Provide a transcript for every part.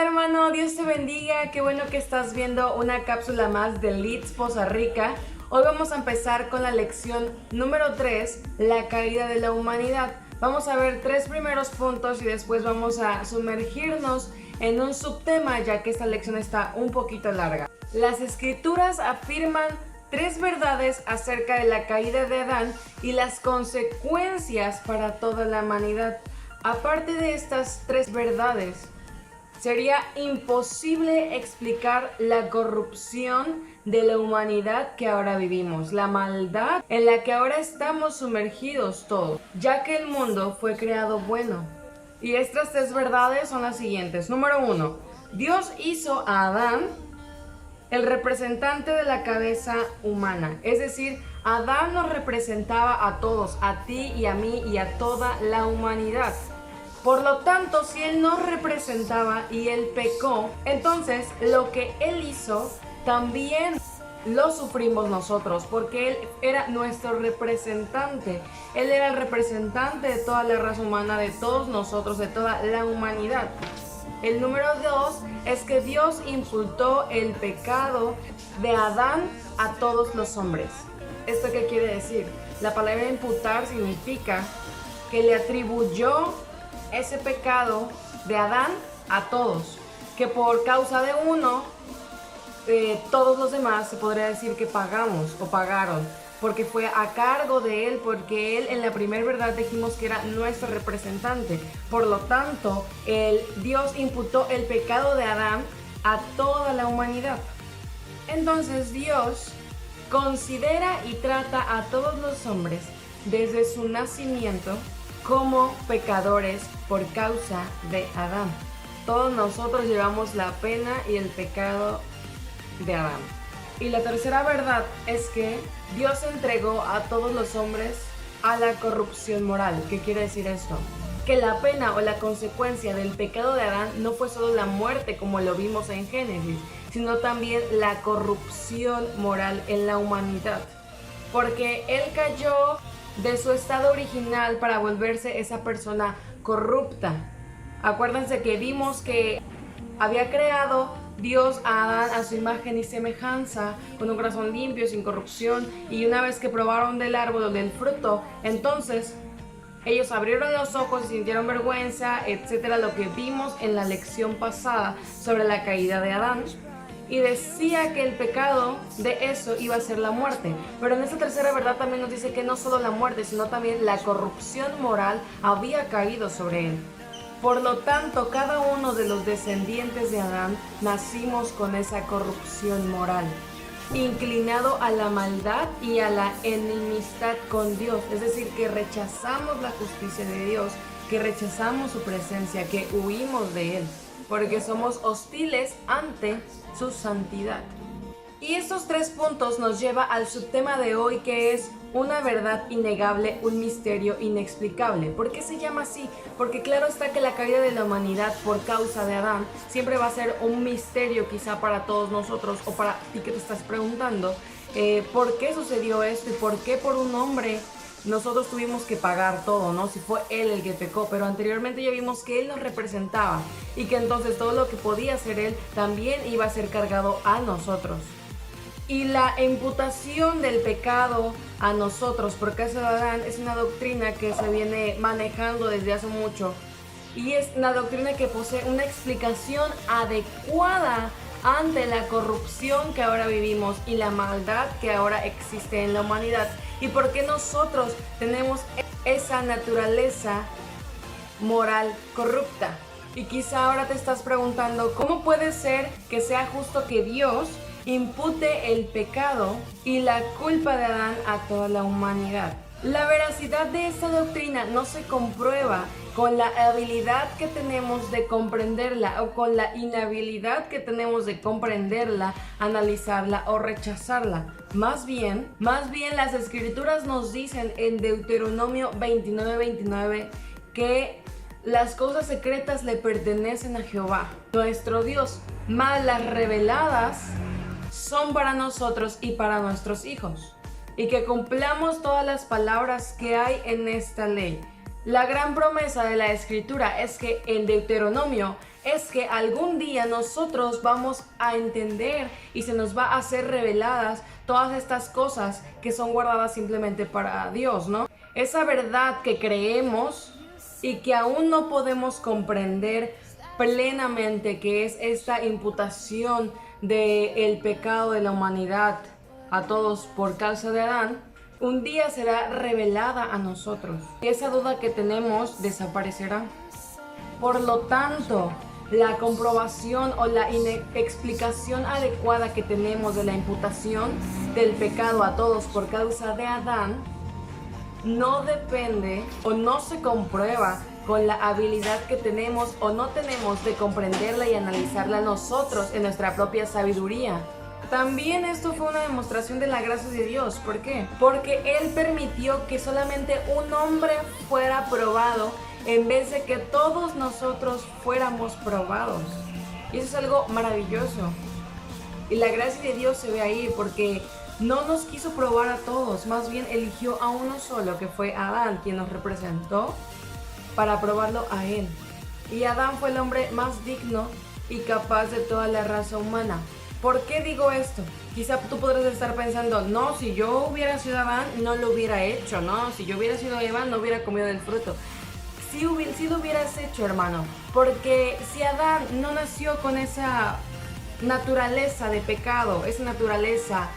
Hola hermano, Dios te bendiga, qué bueno que estás viendo una cápsula más de Leeds Poza Rica. Hoy vamos a empezar con la lección número 3, la caída de la humanidad. Vamos a ver 3 primeros puntos y después vamos a sumergirnos en un subtema, ya que esta lección está un poquito larga. Las escrituras afirman 3 verdades acerca de la caída de Adán y las consecuencias para toda la humanidad. Aparte de estas 3 verdades, sería imposible explicar la corrupción de la humanidad que ahora vivimos, la maldad en la que ahora estamos sumergidos todos, ya que el mundo fue creado bueno. Y estas 3 verdades son las siguientes. Número 1, Dios hizo a Adán el representante de la cabeza humana, es decir, Adán nos representaba a todos, a ti y a mí y a toda la humanidad. Por lo tanto, si él nos representaba y él pecó, entonces lo que él hizo también lo sufrimos nosotros, porque él era nuestro representante. Él era el representante de toda la raza humana, de todos nosotros, de toda la humanidad. El número 2 es que Dios imputó el pecado de Adán a todos los hombres. ¿Esto qué quiere decir? La palabra imputar significa que le atribuyó ese pecado de Adán a todos, que por causa de uno, todos los demás se podría decir que pagamos o pagaron, porque fue a cargo de él, porque él en la primera verdad dijimos que era nuestro representante. Por lo tanto, Dios imputó el pecado de Adán a toda la humanidad. Entonces Dios considera y trata a todos los hombres desde su nacimiento como pecadores por causa de Adán. Todos nosotros llevamos la pena y el pecado de Adán. Y la tercera verdad es que Dios entregó a todos los hombres a la corrupción moral. ¿Qué quiere decir esto? Que la pena o la consecuencia del pecado de Adán no fue solo la muerte como lo vimos en Génesis, sino también la corrupción moral en la humanidad. Porque él cayó de su estado original para volverse esa persona corrupta. Acuérdense que vimos que había creado Dios a Adán a su imagen y semejanza, con un corazón limpio, sin corrupción, y una vez que probaron del árbol del fruto, entonces ellos abrieron los ojos y sintieron vergüenza, etcétera, lo que vimos en la lección pasada sobre la caída de Adán. Y decía que el pecado de eso iba a ser la muerte. Pero en esta tercera verdad también nos dice que no solo la muerte, sino también la corrupción moral había caído sobre él. Por lo tanto, cada uno de los descendientes de Adán nacimos con esa corrupción moral, inclinado a la maldad y a la enemistad con Dios. Es decir, que rechazamos la justicia de Dios, que rechazamos su presencia, que huimos de él, porque somos hostiles ante su santidad. Y estos 3 puntos nos lleva al subtema de hoy, que es una verdad innegable, un misterio inexplicable. ¿Por qué se llama así? Porque claro está que la caída de la humanidad por causa de Adán siempre va a ser un misterio quizá para todos nosotros, o para ti que te estás preguntando ¿por qué sucedió esto? Y ¿por qué por un hombre nosotros tuvimos que pagar todo, ¿no? Si fue él el que pecó, pero anteriormente ya vimos que él nos representaba y que entonces todo lo que podía hacer él también iba a ser cargado a nosotros. Y la imputación del pecado a nosotros por causa de Adán es una doctrina que se viene manejando desde hace mucho, y es una doctrina que posee una explicación adecuada ante la corrupción que ahora vivimos y la maldad que ahora existe en la humanidad, y por qué nosotros tenemos esa naturaleza moral corrupta. Y quizá ahora te estás preguntando, ¿cómo puede ser que sea justo que Dios impute el pecado y la culpa de Adán a toda la humanidad? La veracidad de esta doctrina no se comprueba con la habilidad que tenemos de comprenderla o con la inhabilidad que tenemos de comprenderla, analizarla o rechazarla. Más bien las escrituras nos dicen en Deuteronomio 29:29 que las cosas secretas le pertenecen a Jehová, nuestro Dios, mas las reveladas son para nosotros y para nuestros hijos, y que cumplamos todas las palabras que hay en esta ley. La gran promesa de la escritura es que en Deuteronomio es que algún día nosotros vamos a entender y se nos va a hacer reveladas todas estas cosas que son guardadas simplemente para Dios, ¿no? Esa verdad que creemos y que aún no podemos comprender plenamente, que es esta imputación del pecado de la humanidad a todos por causa de Adán, un día será revelada a nosotros y esa duda que tenemos desaparecerá. Por lo tanto, la comprobación o la explicación adecuada que tenemos de la imputación del pecado a todos por causa de Adán no depende o no se comprueba con la habilidad que tenemos o no tenemos de comprenderla y analizarla nosotros en nuestra propia sabiduría. También esto fue una demostración de la gracia de Dios. ¿Por qué? Porque Él permitió que solamente un hombre fuera probado en vez de que todos nosotros fuéramos probados. Y eso es algo maravilloso. Y la gracia de Dios se ve ahí porque no nos quiso probar a todos, más bien eligió a uno solo, que fue Adán, quien nos representó para probarlo a Él. Y Adán fue el hombre más digno y capaz de toda la raza humana. ¿Por qué digo esto? Quizá tú podrás estar pensando, no, si yo hubiera sido Adán, no lo hubiera hecho, no, si yo hubiera sido Eva, no hubiera comido del fruto. Sí lo hubieras hecho, hermano, porque si Adán no nació con esa naturaleza de pecado, esa naturaleza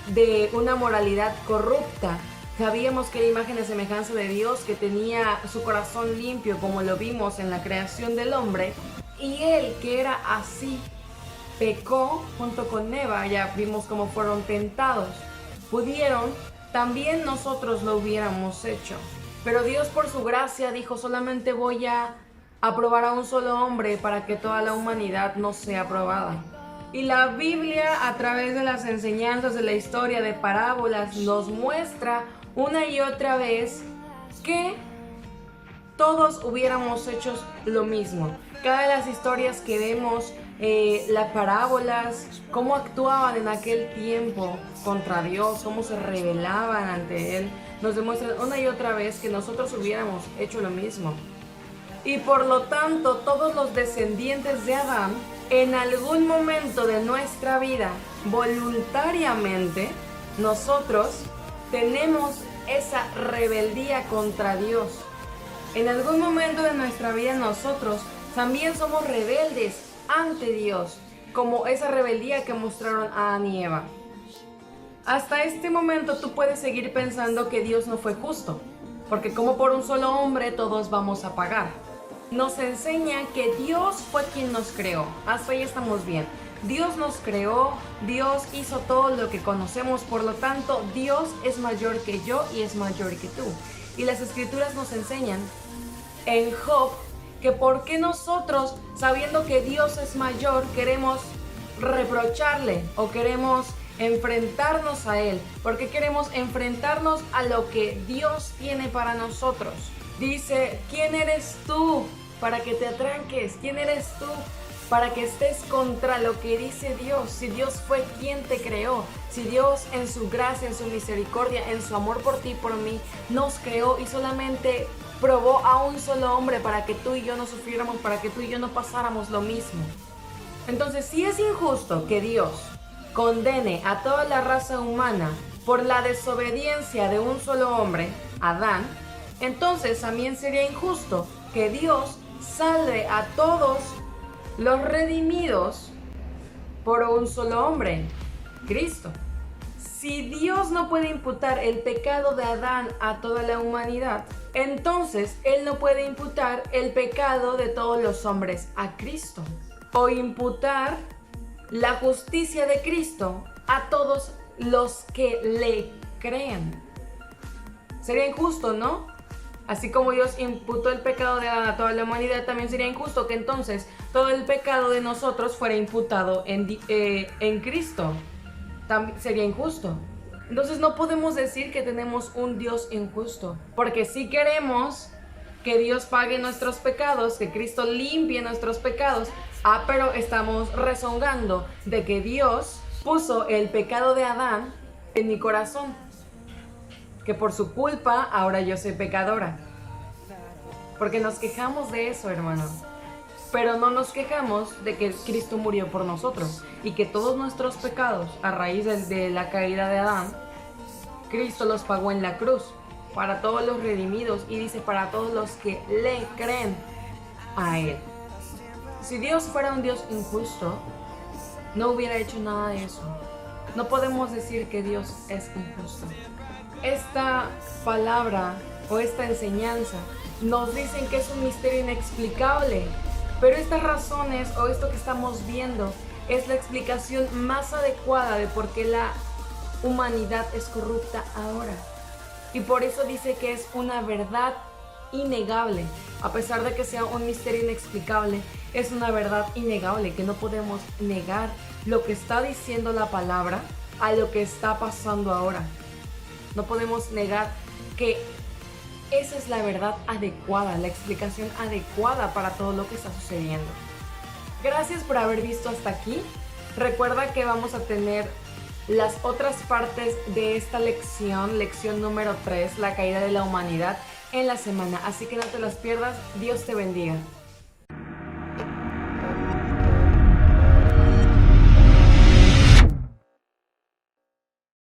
de una moralidad corrupta, sabíamos que era imagen y semejanza de Dios, que tenía su corazón limpio, como lo vimos en la creación del hombre, y él, que era así, pecó junto con Eva. Ya vimos cómo fueron tentados. También nosotros lo hubiéramos hecho. Pero Dios por su gracia dijo, solamente voy a aprobar a un solo hombre para que toda la humanidad no sea aprobada. Y la Biblia, a través de las enseñanzas de la historia, de parábolas, nos muestra una y otra vez que todos hubiéramos hecho lo mismo. Cada de las historias que vemos, las parábolas, cómo actuaban en aquel tiempo contra Dios, cómo se rebelaban ante Él, nos demuestran una y otra vez que nosotros hubiéramos hecho lo mismo. Y por lo tanto, todos los descendientes de Adán, en algún momento de nuestra vida, voluntariamente, nosotros tenemos esa rebeldía contra Dios. En algún momento de nuestra vida nosotros también somos rebeldes ante Dios, como esa rebeldía que mostraron Adán y Eva. Hasta este momento tú puedes seguir pensando que Dios no fue justo, porque como por un solo hombre todos vamos a pagar. Nos enseña que Dios fue quien nos creó. Hasta ahí estamos bien. Dios nos creó, Dios hizo todo lo que conocemos, por lo tanto Dios es mayor que yo y es mayor que tú. Y las escrituras nos enseñan en Job que por qué nosotros, sabiendo que Dios es mayor, queremos reprocharle o queremos enfrentarnos a Él. ¿Por qué queremos enfrentarnos a lo que Dios tiene para nosotros? Dice, ¿quién eres tú para que te atranques? ¿Quién eres tú para que estés contra lo que dice Dios? Si Dios fue quien te creó, si Dios en su gracia, en su misericordia, en su amor por ti y por mí, nos creó y solamente probó a un solo hombre para que tú y yo no sufriéramos, para que tú y yo no pasáramos lo mismo. Entonces, si es injusto que Dios condene a toda la raza humana por la desobediencia de un solo hombre, Adán, entonces también sería injusto que Dios salve a todos los redimidos por un solo hombre, Cristo. Si Dios no puede imputar el pecado de Adán a toda la humanidad, entonces Él no puede imputar el pecado de todos los hombres a Cristo, o imputar la justicia de Cristo a todos los que le creen. Sería injusto, ¿no? Así como Dios imputó el pecado de Adán a toda la humanidad, también sería injusto que entonces todo el pecado de nosotros fuera imputado en Cristo. También sería injusto. Entonces no podemos decir que tenemos un Dios injusto, porque si queremos que Dios pague nuestros pecados, que Cristo limpie nuestros pecados, pero estamos rezongando de que Dios puso el pecado de Adán en mi corazón, que por su culpa ahora yo soy pecadora. porque nos quejamos de eso, hermano. Pero no nos quejamos de que Cristo murió por nosotros y que todos nuestros pecados, a raíz de la caída de Adán, Cristo los pagó en la cruz para todos los redimidos, y dice para todos los que le creen a Él. Si Dios fuera un Dios injusto, no hubiera hecho nada de eso. No podemos decir que Dios es injusto. Esta palabra o esta enseñanza nos dicen que es un misterio inexplicable, pero estas razones o esto que estamos viendo es la explicación más adecuada de por qué la humanidad es corrupta ahora. Y por eso dice que es una verdad innegable. A pesar de que sea un misterio inexplicable, es una verdad innegable, que no podemos negar lo que está diciendo la palabra a lo que está pasando ahora. No podemos negar que esa es la verdad adecuada, la explicación adecuada para todo lo que está sucediendo. Gracias por haber visto hasta aquí. Recuerda que vamos a tener las otras partes de esta lección número 3, la caída de la humanidad, en la semana. Así que no te las pierdas. Dios te bendiga.